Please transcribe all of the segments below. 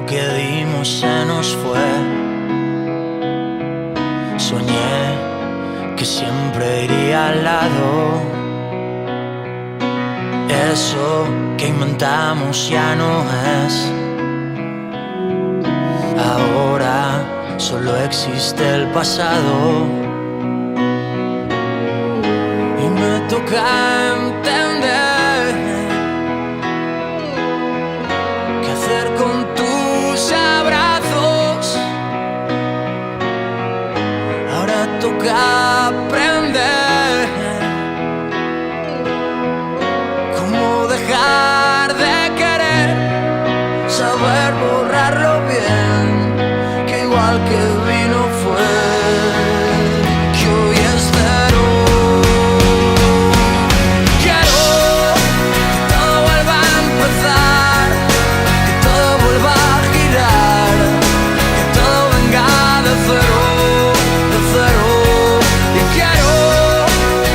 que dimos se nos fue. Soñé que siempre iría al lado. Eso que inventamos ya no es. Ahora solo existe el pasado. Y me toca entender qué hacer con tus abrazos. Ahora toca aprender cómo dejar de querer, saber borrarlo bien, que igual que vino fue, que hoy es cero. Quiero que todo vuelva a empezar, que todo vuelva a girar, que todo venga de cero, de cero. Y quiero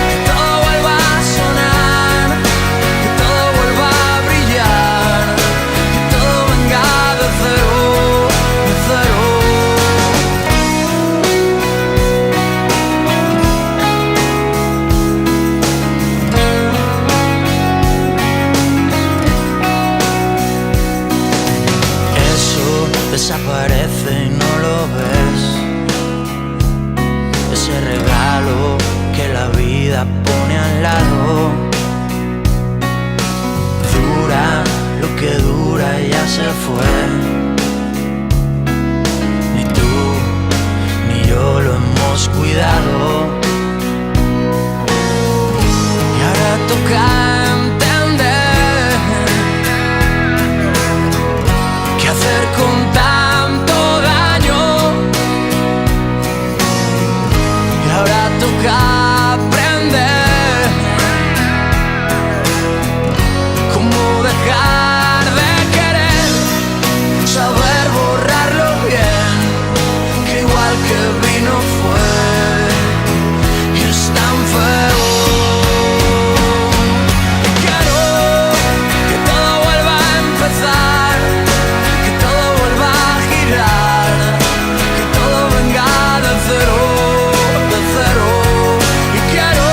que todo vuelva a sonar, que todo vuelva a brillar, que todo venga de cero, de cero. Eso desaparece y no lo ves. Ese regalo que la vida pone al lado. Dura lo que dura y ya se fue. Ni tú ni yo lo hemos cuidado. Y ahora toca entender qué hacer con tanto daño. Y ahora toca aprender cómo dejar de querer, saber borrarlo bien, que igual que vino fue, y es tan feo. Quiero que todo vuelva a empezar, que todo vuelva a girar, que todo venga de cero, de cero. Y quiero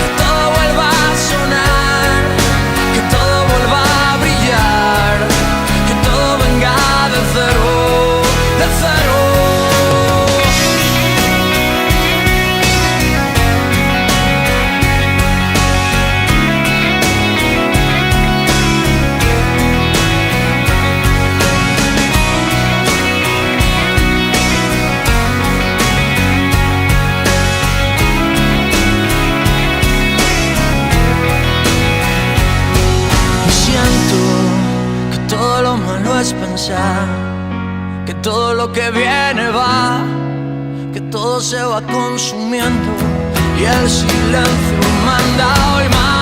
que todo vuelva a sonar, que todo vuelva a brillar, que todo venga de cero, de cero. Y siento que todo lo malo es pensar que todo lo que viene va, que todo se va consumiendo y el silencio manda hoy más.